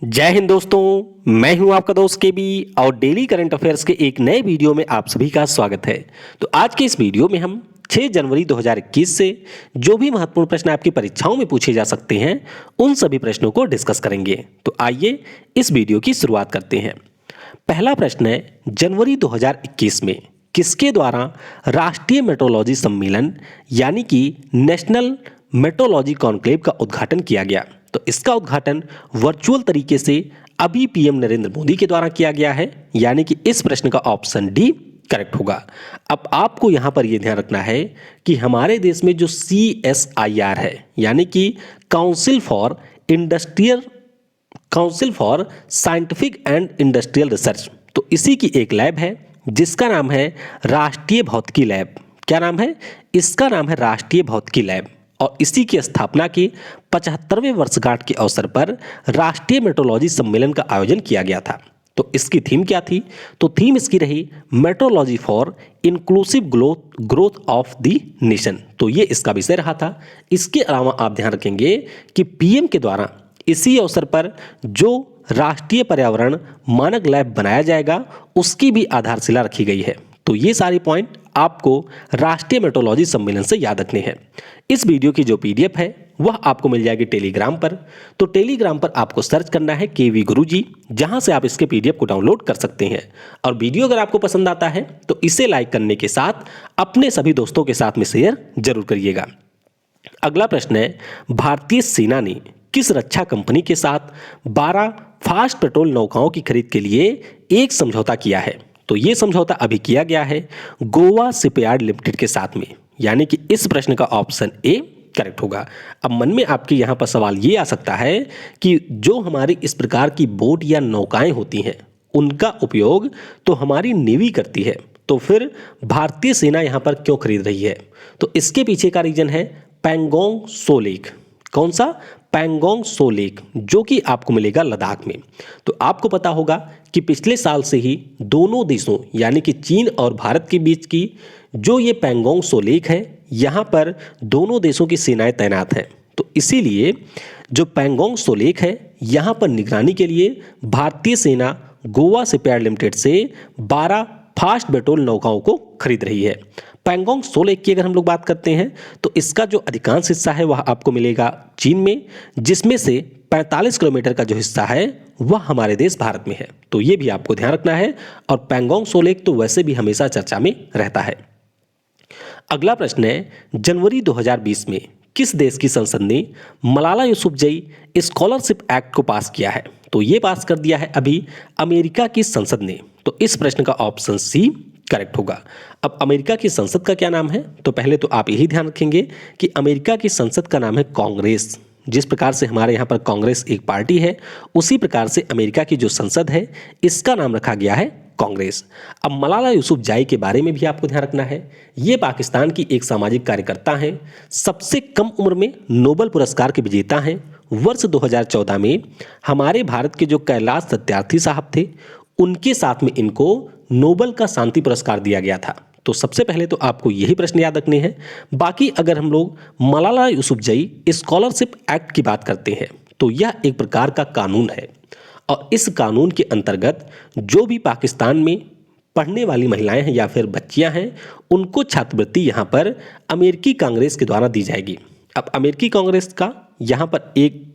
जय हिंद दोस्तों, मैं हूं आपका दोस्त के बी और डेली करंट अफेयर्स के एक नए वीडियो में आप सभी का स्वागत है। तो आज के इस वीडियो में हम 6 जनवरी 2021 से जो भी महत्वपूर्ण प्रश्न आपकी परीक्षाओं में पूछे जा सकते हैं उन सभी प्रश्नों को डिस्कस करेंगे। तो आइए इस वीडियो की शुरुआत करते हैं। पहला प्रश्न है, जनवरी 2021 में किसके द्वारा राष्ट्रीय मेट्रोलॉजी सम्मेलन यानी कि नेशनल मेट्रोलॉजी कॉन्क्लेव का उद्घाटन किया गया? तो इसका उद्घाटन वर्चुअल तरीके से अभी पीएम नरेंद्र मोदी के द्वारा किया गया है, यानी कि इस प्रश्न का ऑप्शन डी करेक्ट होगा। अब आपको यहां पर यह ध्यान रखना है कि हमारे देश में जो CSIR है यानी कि council for scientific and industrial research, तो इसी की एक लैब है जिसका नाम है राष्ट्रीय भौतिकी लैब। क्या नाम है इसका? नाम है राष्ट्रीय भौतिकी लैब। और इसी की स्थापना की 75वें वर्षगांठ के अवसर पर राष्ट्रीय मेट्रोलॉजी सम्मेलन का आयोजन किया गया था। तो इसकी थीम क्या थी? तो थीम इसकी रही metrology for inclusive growth of the nation. तो ये इसका विषय रहा था। इसके अलावा आप ध्यान रखेंगे कि पीएम के द्वारा इसी अवसर पर जो राष्ट्रीय पर्यावरण मानक लैब बनाया जाएगा उसकी भी आधारशिला रखी गई है। तो ये सारे पॉइंट आपको राष्ट्रीय मेट्रोलॉजी सम्मेलन से याद रखने हैं। इस वीडियो की जो PDF है वह आपको मिल जाएगी टेलीग्राम पर। तो टेलीग्राम पर आपको सर्च करना है KV गुरुजी, जहां से आप इसके PDF को डाउनलोड कर सकते हैं। और वीडियो अगर आपको पसंद आता है तो इसे लाइक करने के साथ अपने सभी दोस्तों के साथ में शेयर जरूर करिएगा। अगला प्रश्न है, भारतीय सेना ने किस रक्षा कंपनी के साथ 12 फास्ट पेट्रोल नौकाओं की खरीद के लिए एक समझौता किया है? तो ये समझौता अभी किया गया है गोवा शिपयार्ड लिमिटेड के साथ में, यानी कि इस प्रश्न का ऑप्शन ए करेक्ट होगा। अब मन में आपके यहाँ पर सवाल ये आ सकता है कि जो हमारी इस प्रकार की बोट या नौकाएं होती हैं उनका उपयोग तो हमारी नेवी करती है, तो फिर भारतीय सेना यहाँ पर क्यों खरीद रही है? तो इसके पीछे का रीजन है पैंगोंग सो लेक। कौन सा? पैंगोंग सो लेक, जो कि आपको मिलेगा लद्दाख में। तो आपको पता होगा कि पिछले साल से ही दोनों देशों यानी कि चीन और भारत के बीच की जो ये पैंगोंग सो लेक है यहाँ पर दोनों देशों की सेनाएं तैनात हैं। तो इसीलिए जो पैंगोंग सो लेक है यहाँ पर निगरानी के लिए भारतीय सेना गोवा शिपयार्ड लिमिटेड से 12 फास्ट पेट्रोल नौकाओं को खरीद रही है। पैंगोंग सो लेक की अगर हम लोग बात करते हैं तो इसका जो अधिकांश हिस्सा है वह आपको मिलेगा चीन में, जिसमें से 45 किलोमीटर का जो हिस्सा है वह हमारे देश भारत में है। तो ये भी आपको ध्यान रखना है। और पैंगोंग सो लेक तो वैसे भी हमेशा चर्चा में रहता है। अगला प्रश्न है, जनवरी 2020 में किस देश की संसद ने मलाला यूसुफजई स्कॉलरशिप एक्ट को पास किया है? तो ये पास कर दिया है अभी अमेरिका की संसद ने। तो इस प्रश्न का ऑप्शन सी करेक्ट होगा। अब अमेरिका की संसद का क्या नाम है? तो पहले तो आप यही ध्यान रखेंगे कि अमेरिका की संसद का नाम है कांग्रेस। जिस प्रकार से हमारे यहाँ पर कांग्रेस एक पार्टी है, उसी प्रकार से अमेरिका की जो संसद है इसका नाम रखा गया है कांग्रेस। अब मलाला यूसुफजई के बारे में भी आपको ध्यान रखना है। ये पाकिस्तान की एक सामाजिक कार्यकर्ता हैं, सबसे कम उम्र में नोबेल पुरस्कार के विजेता हैं। वर्ष 2014 में हमारे भारत के जो कैलाश सत्यार्थी साहब थे उनके साथ में इनको नोबेल का शांति पुरस्कार दिया गया था। तो सबसे पहले तो आपको यही प्रश्न याद रखने हैं। बाकी अगर हम लोग मलाला यूसुफजई स्कॉलरशिप एक्ट की बात करते हैं तो यह एक प्रकार का कानून है और इस कानून के अंतर्गत जो भी पाकिस्तान में पढ़ने वाली महिलाएं हैं या फिर बच्चियां हैं उनको छात्रवृत्ति यहाँ पर अमेरिकी कांग्रेस के द्वारा दी जाएगी। अब अमेरिकी कांग्रेस का यहाँ पर एक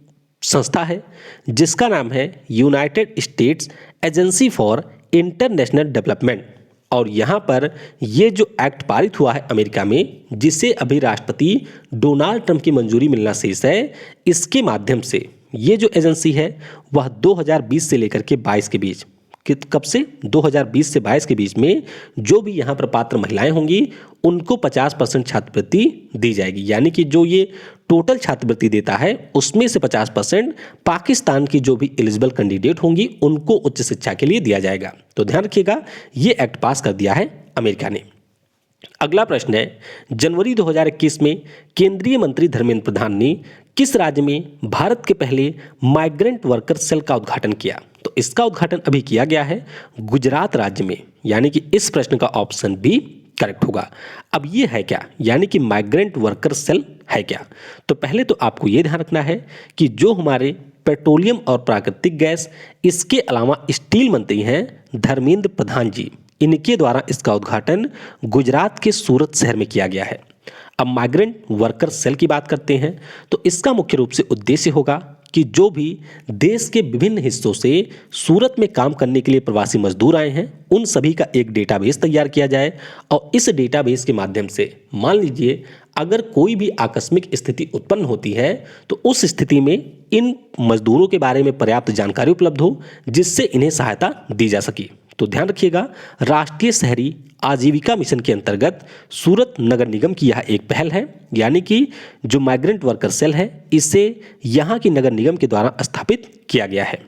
संस्था है जिसका नाम है United states agency for international development. और यहाँ पर ये जो एक्ट पारित हुआ है अमेरिका में, जिसे अभी राष्ट्रपति डोनाल्ड ट्रंप की मंजूरी मिलना शेष है, इसके माध्यम से ये जो एजेंसी है वह 2020 से लेकर के 22 के बीच, कब से? 2020 से 22 के बीच में जो भी यहाँ पर पात्र महिलाएं होंगी उनको 50% छात्रवृत्ति दी जाएगी। यानी कि जो ये टोटल छात्रवृत्ति देता है उसमें से 50% पाकिस्तान की जो भी एलिजिबल कैंडिडेट होंगी उनको उच्च शिक्षा के लिए दिया जाएगा। तो ध्यान रखिएगा, ये एक्ट पास कर दिया है अमेरिका ने। अगला प्रश्न है, जनवरी 2021 में केंद्रीय मंत्री धर्मेंद्र प्रधान ने किस राज्य में भारत के पहले माइग्रेंट वर्कर सेल का उद्घाटन किया? तो इसका उद्घाटन अभी किया गया है गुजरात राज्य में, यानी कि इस प्रश्न का ऑप्शन बी करेक्ट होगा। अब ये है क्या, यानी कि माइग्रेंट वर्कर सेल है क्या? तो पहले तो आपको ये ध्यान रखना है कि जो हमारे पेट्रोलियम और प्राकृतिक गैस, इसके अलावा स्टील मंत्री हैं धर्मेंद्र प्रधान जी, इनके द्वारा इसका उद्घाटन गुजरात के सूरत शहर में किया गया है। अब माइग्रेंट वर्कर सेल की बात करते हैं तो इसका मुख्य रूप से उद्देश्य होगा कि जो भी देश के विभिन्न हिस्सों से सूरत में काम करने के लिए प्रवासी मजदूर आए हैं, उन सभी का एक डेटाबेस तैयार किया जाए और इस डेटाबेस के माध्यम से मान लीजिए अगर कोई भी आकस्मिक स्थिति उत्पन्न होती है तो उस स्थिति में इन मजदूरों के बारे में पर्याप्त जानकारी उपलब्ध हो जिससे इन्हें सहायता दी जा सके। तो ध्यान रखिएगा, राष्ट्रीय शहरी आजीविका मिशन के अंतर्गत सूरत नगर निगम की यह एक पहल है, यानी कि जो माइग्रेंट वर्कर सेल है इसे यहाँ की नगर निगम के द्वारा स्थापित किया गया है।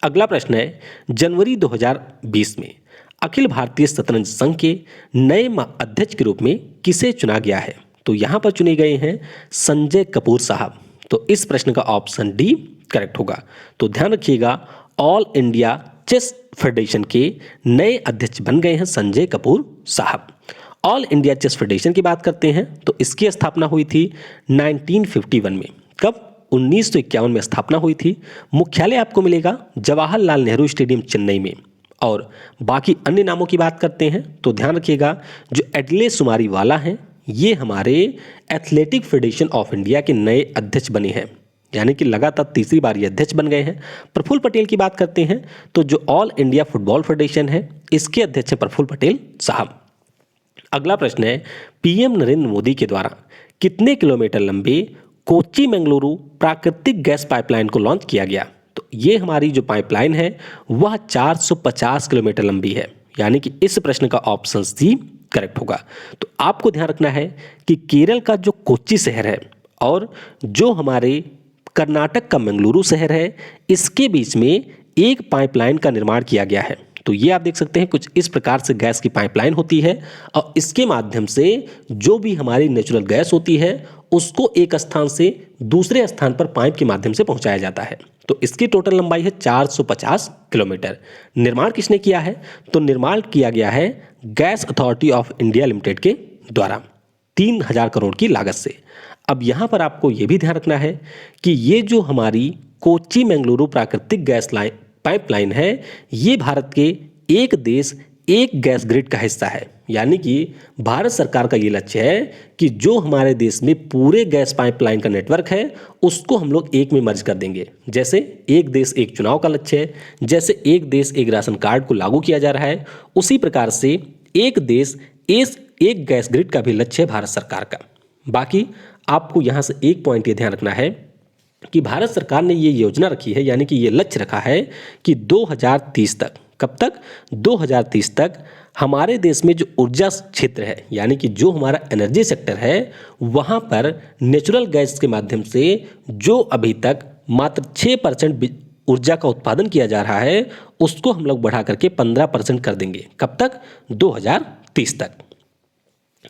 अगला प्रश्न है, जनवरी 2020 में अखिल भारतीय शतरंज संघ के नए अध्यक्ष के रूप में किसे चुना गया है? तो यहाँ पर चुने गए हैं संजय कपूर साहब। तो इस प्रश्न का ऑप्शन डी करेक्ट होगा। तो ध्यान रखिएगा, ऑल इंडिया चेस फेडरेशन के नए अध्यक्ष बन गए हैं संजय कपूर साहब। ऑल इंडिया चेस फेडरेशन की बात करते हैं तो इसकी स्थापना हुई थी 1951 में। कब? 1951 में स्थापना हुई थी। मुख्यालय आपको मिलेगा जवाहरलाल नेहरू स्टेडियम चेन्नई में। और बाकी अन्य नामों की बात करते हैं तो ध्यान रखिएगा, जो एडले सुमारीवाला हैं ये हमारे एथलेटिक फेडरेशन ऑफ इंडिया के नए अध्यक्ष बने हैं, यानी कि लगातार तीसरी बार ये अध्यक्ष बन गए हैं। प्रफुल्ल पटेल की बात करते हैं तो जो ऑल इंडिया फुटबॉल फेडरेशन है इसके अध्यक्ष हैं प्रफुल्ल पटेल साहब। अगला प्रश्न है, पीएम नरेंद्र मोदी के द्वारा कितने किलोमीटर लंबे कोच्चि मंगलुरु प्राकृतिक गैस पाइपलाइन को लॉन्च किया गया? तो ये हमारी जो पाइपलाइन है वह 450 किलोमीटर लंबी है, यानी कि इस प्रश्न का ऑप्शन सी करेक्ट होगा। तो आपको ध्यान रखना है कि केरल का जो कोच्चि शहर है और जो हमारे कर्नाटक का मंगलुरु शहर है इसके बीच में एक पाइपलाइन का निर्माण किया गया है। तो ये आप देख सकते हैं कुछ इस प्रकार से गैस की पाइपलाइन होती है और इसके माध्यम से जो भी हमारी नेचुरल गैस होती है उसको एक स्थान से दूसरे स्थान पर पाइप के माध्यम से पहुंचाया जाता है। तो इसकी टोटल लंबाई है 450 किलोमीटर। निर्माण किसने किया है? तो निर्माण किया गया है gas authority of India limited के द्वारा 3000 करोड़ की लागत से। अब यहाँ पर आपको ये भी ध्यान रखना है कि ये जो हमारी कोच्चि मंगलुरु प्राकृतिक गैस पाइपलाइन है ये भारत के एक देश एक गैस ग्रिड का हिस्सा है, यानी कि भारत सरकार का ये लक्ष्य है कि जो हमारे देश में पूरे गैस पाइपलाइन का नेटवर्क है उसको हम लोग एक में मर्ज कर देंगे। जैसे एक देश एक चुनाव का लक्ष्य है, जैसे एक देश एक राशन कार्ड को लागू किया जा रहा है, उसी प्रकार से एक देश एक गैस ग्रिड का भी लक्ष्य है भारत सरकार का। बाकी आपको यहाँ से एक पॉइंट ये ध्यान रखना है कि भारत सरकार ने ये योजना रखी है, यानी कि ये लक्ष्य रखा है कि 2030 तक, कब तक? 2030 तक हमारे देश में जो ऊर्जा क्षेत्र है, यानी कि जो हमारा एनर्जी सेक्टर है, वहाँ पर नेचुरल गैस के माध्यम से जो अभी तक मात्र 6% ऊर्जा का उत्पादन किया जा रहा है उसको हम लोग बढ़ा करके 15% कर देंगे। कब तक? 2030 तक।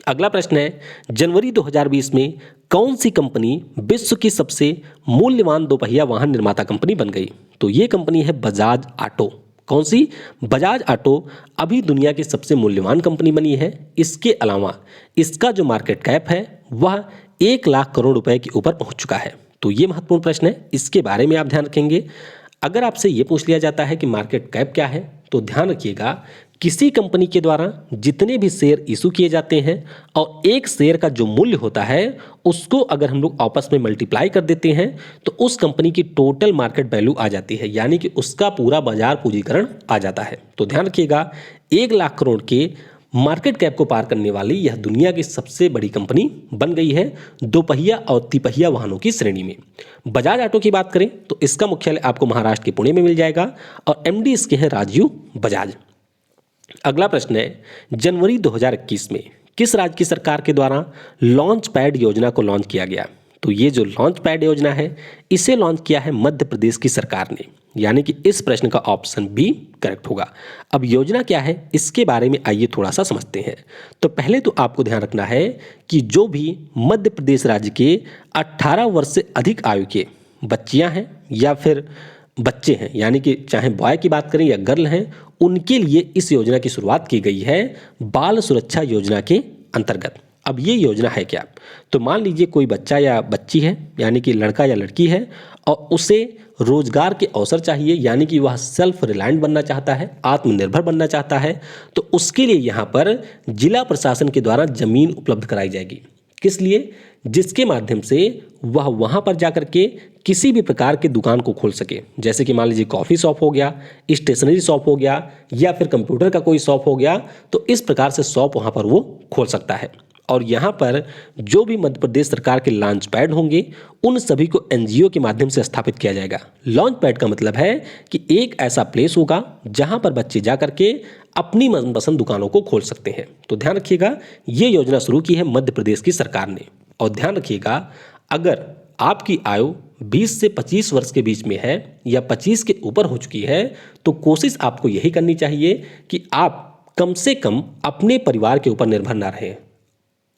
अगला प्रश्न है, जनवरी 2020 में कौन सी कंपनी विश्व की सबसे मूल्यवान दोपहिया वाहन निर्माता कंपनी बन गई? तो ये कंपनी है बजाज ऑटो। कौन सी? बजाज ऑटो अभी दुनिया की सबसे मूल्यवान कंपनी बनी है। इसके अलावा इसका जो मार्केट कैप है वह 1 लाख करोड़ रुपए के ऊपर पहुंच चुका है। तो ये महत्वपूर्ण प्रश्न है, इसके बारे में आप ध्यान रखेंगे। अगर आपसे ये पूछ लिया जाता है कि मार्केट कैप क्या है तो ध्यान रखिएगा, किसी कंपनी के द्वारा जितने भी शेयर इशू किए जाते हैं और एक शेयर का जो मूल्य होता है उसको अगर हम लोग आपस में मल्टीप्लाई कर देते हैं तो उस कंपनी की टोटल मार्केट वैल्यू आ जाती है, यानी कि उसका पूरा बाजार पूंजीकरण आ जाता है। तो ध्यान रखिएगा, 1 लाख करोड़ के मार्केट कैप को पार करने वाली यह दुनिया की सबसे बड़ी कंपनी बन गई है दोपहिया और तिपहिया वाहनों की श्रेणी में। बजाज ऑटो की बात करें तो इसका मुख्यालय आपको महाराष्ट्र के पुणे में मिल जाएगा और एमडी इसके हैं राजीव बजाज। अगला प्रश्न है, जनवरी 2021 में किस राज्य की सरकार के द्वारा लॉन्च पैड योजना को लॉन्च किया गया? तो ये जो लॉन्च पैड योजना है इसे लॉन्च किया है मध्य प्रदेश की सरकार ने, यानी कि इस प्रश्न का ऑप्शन बी करेक्ट होगा। अब योजना क्या है इसके बारे में आइए थोड़ा सा समझते हैं। तो पहले तो आपको ध्यान रखना है कि जो भी मध्य प्रदेश राज्य के 18 वर्ष से अधिक आयु के बच्चियां हैं या फिर बच्चे हैं, यानी कि चाहे बॉय की बात करें या गर्ल हैं, उनके लिए इस योजना की शुरुआत की गई है बाल सुरक्षा योजना के अंतर्गत। अब ये योजना है क्या? तो मान लीजिए कोई बच्चा या बच्ची है, यानी कि लड़का या लड़की है, और उसे रोजगार के अवसर चाहिए, यानी कि वह सेल्फ रिलायंट बनना चाहता है, आत्मनिर्भर बनना चाहता है, तो उसके लिए यहाँ पर जिला प्रशासन के द्वारा जमीन उपलब्ध कराई जाएगी। किस लिए? जिसके माध्यम से वह वहाँ पर जाकर के किसी भी प्रकार के दुकान को खोल सके, जैसे कि मान लीजिए कॉफ़ी शॉप हो गया, स्टेशनरी शॉप हो गया, या फिर कंप्यूटर का कोई शॉप हो गया, तो इस प्रकार से शॉप वहाँ पर वो खोल सकता है। और यहाँ पर जो भी मध्य प्रदेश सरकार के लॉन्च पैड होंगे, उन सभी को एनजीओ के माध्यम से स्थापित किया जाएगा। लॉन्च पैड का मतलब है कि एक ऐसा प्लेस होगा जहाँ पर बच्चे जा करके अपनी मनपसंद दुकानों को खोल सकते हैं। तो ध्यान रखिएगा, ये योजना शुरू की है मध्य प्रदेश की सरकार ने। और ध्यान रखिएगा, अगर आपकी आयु 20 से 25 वर्ष के बीच में है या 25 के ऊपर हो चुकी है, तो कोशिश आपको यही करनी चाहिए कि आप कम से कम अपने परिवार के ऊपर निर्भर ना रहें।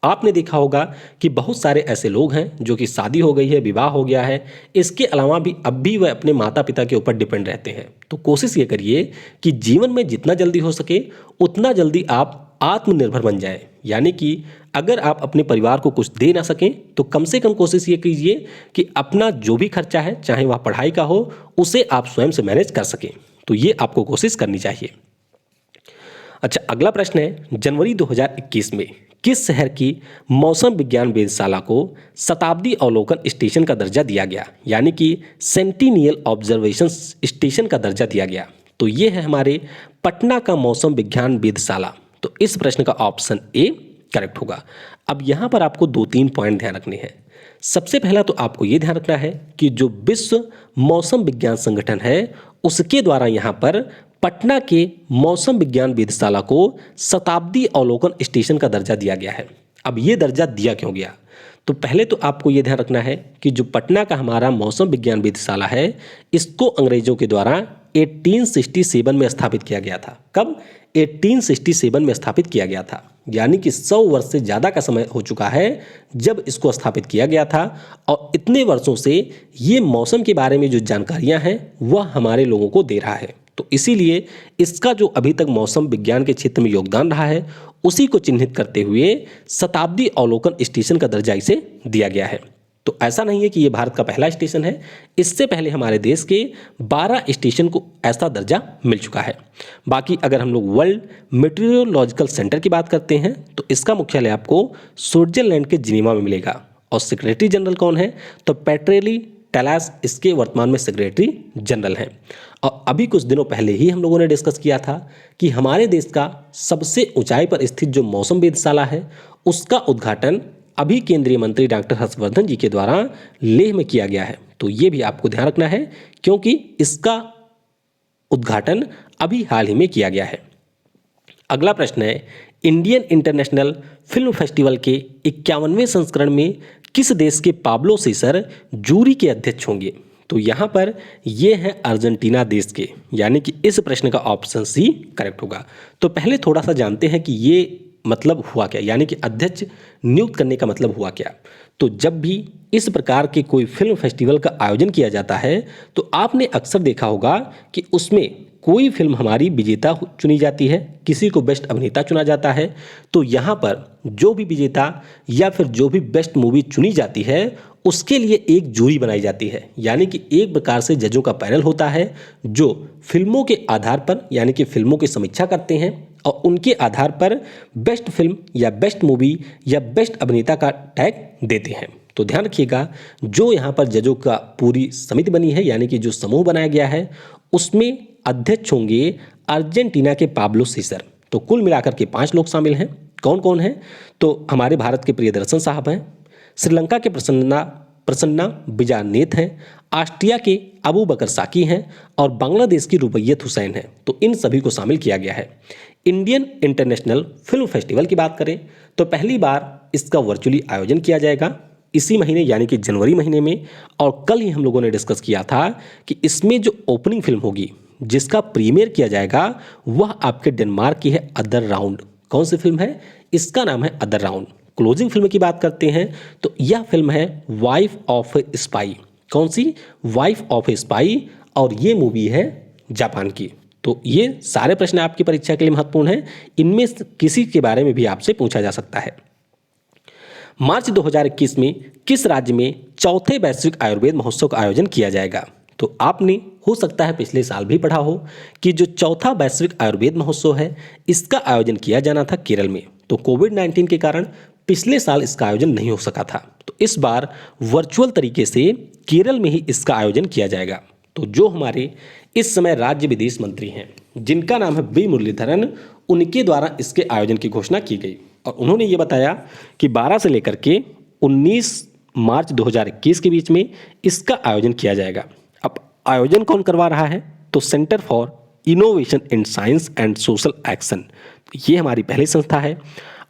आपने देखा होगा कि बहुत सारे ऐसे लोग हैं जो कि शादी हो गई है, विवाह हो गया है, इसके अलावा भी अब भी वह अपने माता पिता के ऊपर डिपेंड रहते हैं। तो कोशिश ये करिए कि जीवन में जितना जल्दी हो सके उतना जल्दी आप आत्मनिर्भर बन जाएं। यानी कि अगर आप अपने परिवार को कुछ दे ना सकें, तो कम से कम कोशिश ये कीजिए कि अपना जो भी खर्चा है, चाहे वह पढ़ाई का हो, उसे आप स्वयं से मैनेज कर सकें। तो ये आपको कोशिश करनी चाहिए। अच्छा, अगला प्रश्न है, जनवरी 2021 में किस शहर की मौसम विज्ञान वेधशाला को शताब्दी अवलोकन स्टेशन का दर्जा दिया गया, यानी कि सेंटिनियल ऑब्जर्वेशन स्टेशन का दर्जा दिया गया? तो ये है हमारे पटना का मौसम विज्ञान वेधशाला। तो इस प्रश्न का ऑप्शन ए करेक्ट होगा। अब यहाँ पर आपको 2-3 पॉइंट ध्यान रखने हैं। सबसे पहला तो आपको ये ध्यान रखना है कि जो विश्व मौसम विज्ञान संगठन है, उसके द्वारा यहाँ पर पटना के मौसम विज्ञान वेधशाला को शताब्दी अवलोकन स्टेशन का दर्जा दिया गया है। अब ये दर्जा दिया क्यों गया? तो पहले तो आपको ये ध्यान रखना है कि जो पटना का हमारा मौसम विज्ञान वेधशाला है, इसको अंग्रेजों के द्वारा 1867 में स्थापित किया गया था। कब? 1867 में स्थापित किया गया था, यानी कि 100 वर्ष से ज़्यादा का समय हो चुका है जब इसको स्थापित किया गया था। और इतने वर्षों से ये मौसम के बारे में जो जानकारियां हैं वह हमारे लोगों को दे रहा है। तो इसीलिए इसका जो अभी तक मौसम विज्ञान के क्षेत्र में योगदान रहा है, उसी को चिन्हित करते हुए शताब्दी अवलोकन स्टेशन का दर्जा इसे दिया गया है। तो ऐसा नहीं है कि ये भारत का पहला स्टेशन है, इससे पहले हमारे देश के 12 स्टेशन को ऐसा दर्जा मिल चुका है। बाकी अगर हम लोग वर्ल्ड मेट्रोलॉजिकल सेंटर की बात करते हैं, तो इसका मुख्यालय आपको स्विट्जरलैंड के जिनेवा में मिलेगा। और सेक्रेटरी जनरल कौन है? तो पेट्रेली टैलास इसके वर्तमान में सेक्रेटरी जनरल हैं। और अभी कुछ दिनों पहले ही हम लोगों ने डिस्कस किया था कि हमारे देश का सबसे ऊंचाई पर स्थित जो मौसम वेधशाला है, उसका उद्घाटन अभी केंद्रीय मंत्री डॉक्टर हर्षवर्धन जी के द्वारा लेह में किया गया है। तो ये भी आपको ध्यान रखना है, क्योंकि इसका उद्घाटन अभी हाल ही में किया गया है। अगला प्रश्न है, इंडियन इंटरनेशनल फिल्म फेस्टिवल के 51वें संस्करण में किस देश के पाब्लो सीसर जूरी के अध्यक्ष होंगे? तो यहाँ पर ये है अर्जेंटीना देश के, यानी कि इस प्रश्न का ऑप्शन सी करेक्ट होगा। तो पहले थोड़ा सा जानते हैं कि ये मतलब हुआ क्या, यानी कि अध्यक्ष नियुक्त करने का मतलब हुआ क्या। तो जब भी इस प्रकार के कोई फिल्म फेस्टिवल का आयोजन किया जाता है, तो आपने अक्सर देखा होगा कि उसमें कोई फिल्म हमारी विजेता चुनी जाती है, किसी को बेस्ट अभिनेता चुना जाता है। तो यहाँ पर जो भी विजेता या फिर जो भी बेस्ट मूवी चुनी जाती है, उसके लिए एक जूरी बनाई जाती है, यानी कि एक प्रकार से जजों का पैनल होता है जो फिल्मों के आधार पर, यानी कि फिल्मों की समीक्षा करते हैं और उनके आधार पर बेस्ट फिल्म या बेस्ट मूवी या बेस्ट अभिनेता का टैग देते हैं। तो ध्यान रखिएगा, जो यहाँ पर जजों का पूरी समिति बनी है, यानी कि जो समूह बनाया गया है, उसमें अध्यक्ष होंगे अर्जेंटीना के पाब्लो सीसर। तो कुल मिलाकर के 5 लोग शामिल हैं। कौन कौन हैं? तो हमारे भारत के प्रियदर्शन साहब हैं, श्रीलंका के प्रसन्ना बिजानेत हैं, ऑस्ट्रिया के अबू बकर साकी हैं और बांग्लादेश की रुबैयत हुसैन हैं। तो इन सभी को शामिल किया गया है। इंडियन इंटरनेशनल फिल्म फेस्टिवल की बात करें तो पहली बार इसका वर्चुअली आयोजन किया जाएगा इसी महीने, यानी कि जनवरी महीने में। और कल ही हम लोगों ने डिस्कस किया था कि इसमें जो ओपनिंग फिल्म होगी, जिसका प्रीमियर किया जाएगा, वह आपके डेनमार्क की है अदर राउंड। कौन सी फिल्म है? इसका नाम है अदर राउंड। क्लोजिंग फिल्म की बात करते हैं तो यह फिल्म है वाइफ ऑफ ए स्पाई। कौन सी? Wife of a spy. और ये मूवी है जापान की। तो ये सारे प्रश्न आपकी परीक्षा के लिए महत्वपूर्ण हैं, इनमें से किसी के बारे में भी आपसे पूछा जा सकता है। मार्च 2021 में किस राज्य में चौथे वैश्विक आयुर्वेद महोत्सव का आयोजन किया जाएगा? तो आपने हो सकता है पिछले साल भी पढ़ा हो कि जो चौथा वैश्विक आयुर्वेद महोत्सव है इसका आयोजन किया जाना था केरल में। तो कोविड-19 के कारण पिछले साल इसका आयोजन नहीं हो सका था, तो इस बार वर्चुअल तरीके से केरल में ही इसका आयोजन किया जाएगा। तो जो हमारे इस समय राज्य विदेश मंत्री हैं जिनका नाम है वी मुरलीधरन, उनके द्वारा इसके आयोजन की घोषणा की गई और उन्होंने ये बताया कि 12 से लेकर के 19 मार्च 2021 के बीच में इसका आयोजन किया जाएगा। अब आयोजन कौन करवा रहा है? तो centre for innovation in science and social action, ये हमारी पहली संस्था है।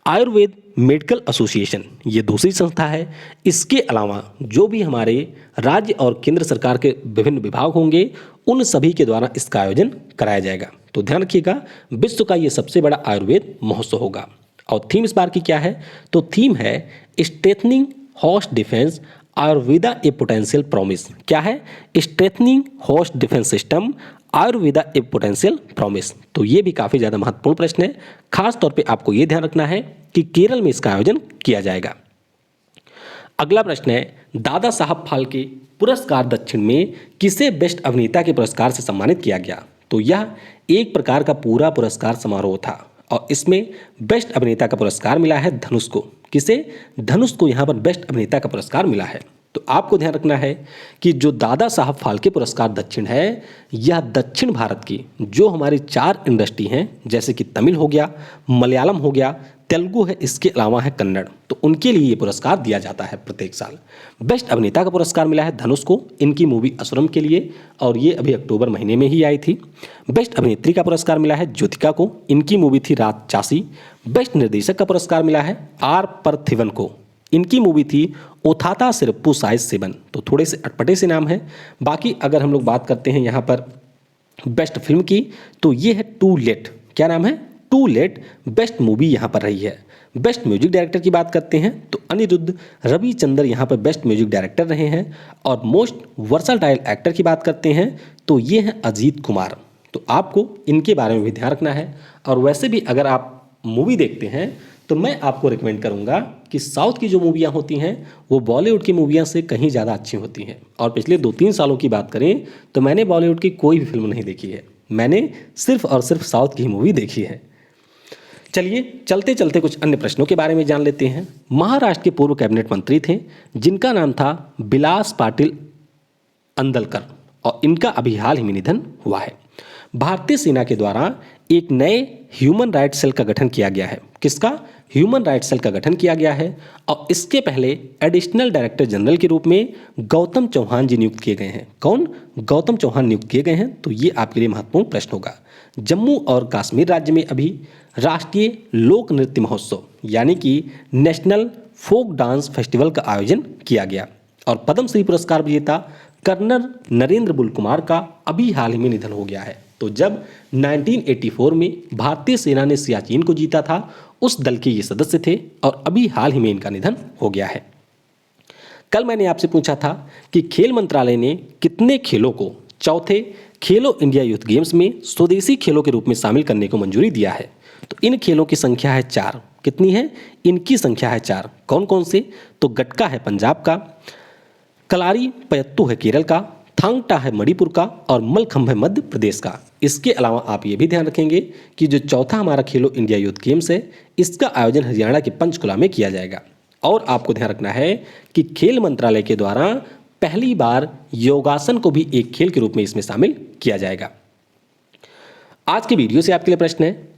आयुर्वेद मेडिकल एसोसिएशन ये दूसरी संस्था है। इसके अलावा जो भी हमारे राज्य और केंद्र सरकार के विभिन्न विभाग होंगे उन सभी के द्वारा इसका आयोजन कराया जाएगा। तो ध्यान रखिएगा, विश्व का ये सबसे बड़ा आयुर्वेद महोत्सव होगा। और थीम इस बार की क्या है? तो थीम है स्ट्रेथनिंग होस्ट डिफेंस आयुर्वेदा ए पोटेंशियल प्रॉमिस। क्या है? स्ट्रेथनिंग होस्ट डिफेंस सिस्टम आयुर्वेदा ए पोटेंशियल प्रॉमिस। तो ये भी काफ़ी ज़्यादा महत्वपूर्ण प्रश्न है। खास तौर पे आपको ये ध्यान रखना है कि केरल में इसका आयोजन किया जाएगा। अगला प्रश्न है, दादा साहब फाल्के पुरस्कार दक्षिण में किसे बेस्ट अभिनेता के पुरस्कार से सम्मानित किया गया? तो यह एक प्रकार का पूरा पुरस्कार समारोह था और इसमें बेस्ट अभिनेता का पुरस्कार मिला है धनुष को। किसे? धनुष को यहाँ पर बेस्ट अभिनेता का पुरस्कार मिला है। तो आपको ध्यान रखना है कि जो दादा साहब फाल्के पुरस्कार दक्षिण है, यह दक्षिण भारत की जो हमारी 4 इंडस्ट्री हैं, जैसे कि तमिल हो गया, मलयालम हो गया, तेलुगु है, इसके अलावा है कन्नड़, तो उनके लिए ये पुरस्कार दिया जाता है प्रत्येक साल। बेस्ट अभिनेता का पुरस्कार मिला है धनुष को इनकी मूवी असुरम के लिए और ये अभी अक्टूबर महीने में ही आई थी। बेस्ट अभिनेत्री का पुरस्कार मिला है ज्योतिका को, इनकी मूवी थी रात चासी। बेस्ट निर्देशक का पुरस्कार मिला है आर परथिवन को, इनकी मूवी थी ओथाता सिरप्पू साइज 7। तो थोड़े से अटपटे से नाम है। बाकी अगर हम लोग बात करते हैं यहाँ पर बेस्ट फिल्म की, तो ये है टू लेट। क्या नाम है? टू लेट बेस्ट मूवी यहाँ पर रही है। बेस्ट म्यूजिक डायरेक्टर की बात करते हैं तो अनिरुद्ध रविचंद्र यहाँ पर बेस्ट म्यूजिक डायरेक्टर रहे हैं। और मोस्ट वर्सटाइल एक्टर की बात करते हैं तो ये हैं अजीत कुमार। तो आपको इनके बारे में भी ध्यान रखना है। और वैसे भी अगर आप मूवी देखते हैं तो मैं आपको रिकमेंड करूंगा कि साउथ की जो मूवियाँ होती हैं वो बॉलीवुड की मूवियाँ से कहीं ज़्यादा अच्छी होती हैं। और पिछले 2-3 सालों की बात करें तो मैंने बॉलीवुड की कोई भी फिल्म नहीं देखी है, मैंने सिर्फ और सिर्फ साउथ की मूवी देखी है। चलिए चलते चलते कुछ अन्य प्रश्नों के बारे में जान लेते हैं। महाराष्ट्र के पूर्व कैबिनेट मंत्री थे जिनका नाम था बिलास पाटिल अंदलकर और इनका अभी हाल ही में निधन हुआ है। भारतीय सेना के द्वारा एक नए ह्यूमन राइट्स सेल का गठन किया गया है। किसका? ह्यूमन राइट्स सेल का गठन किया गया है और इसके पहले एडिशनल डायरेक्टर जनरल के रूप में गौतम चौहान जी नियुक्त किए गए हैं। कौन? गौतम चौहान नियुक्त किए गए हैं। तो ये आपके लिए महत्वपूर्ण प्रश्न होगा। जम्मू और कश्मीर राज्य में अभी राष्ट्रीय लोक नृत्य महोत्सव यानी कि नेशनल फोक डांस फेस्टिवल का आयोजन किया गया और पद्मश्री पुरस्कार विजेता कर्नल नरेंद्र बुल कुमार का अभी हाल ही में निधन हो गया है। तो जब 1984 में भारतीय सेना ने सियाचिन को जीता था उस दल के ये सदस्य थे और अभी हाल ही में इनका निधन हो गया है। कल मैंने आपसे पूछा था कि खेल मंत्रालय ने कितने खेलों को चौथे खेलो इंडिया यूथ गेम्स में स्वदेशी खेलों के रूप में शामिल करने को मंजूरी दिया है? तो इन खेलों की संख्या है 4। कितनी है? इनकी संख्या है 4। कौन कौन से? तो गटका है पंजाब का, कलारी पयत्तू है केरल का, थांगटा है मणिपुर का और मलखंभ है मध्य प्रदेश का। इसके अलावा आप ये भी ध्यान रखेंगे कि जो चौथा हमारा खेलो इंडिया यूथ गेम्स है इसका आयोजन हरियाणा के पंचकुला में किया जाएगा। और आपको ध्यान रखना है कि खेल मंत्रालय के द्वारा पहली बार योगासन को भी एक खेल के रूप में इसमें शामिल किया जाएगा। आज के वीडियो से आपके लिए प्रश्न है,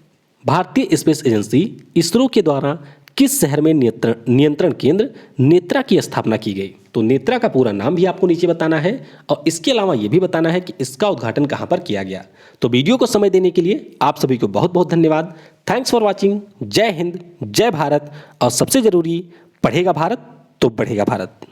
भारतीय स्पेस एजेंसी इसरो के द्वारा किस शहर में नियंत्रण केंद्र नेत्रा की स्थापना की गई? तो नेत्रा का पूरा नाम भी आपको नीचे बताना है और इसके अलावा यह भी बताना है कि इसका उद्घाटन कहां पर किया गया। तो वीडियो को समय देने के लिए आप सभी को बहुत बहुत धन्यवाद। Thanks for watching. जय हिंद, जय भारत और सबसे जरूरी, पढ़ेगा भारत तो बढ़ेगा भारत।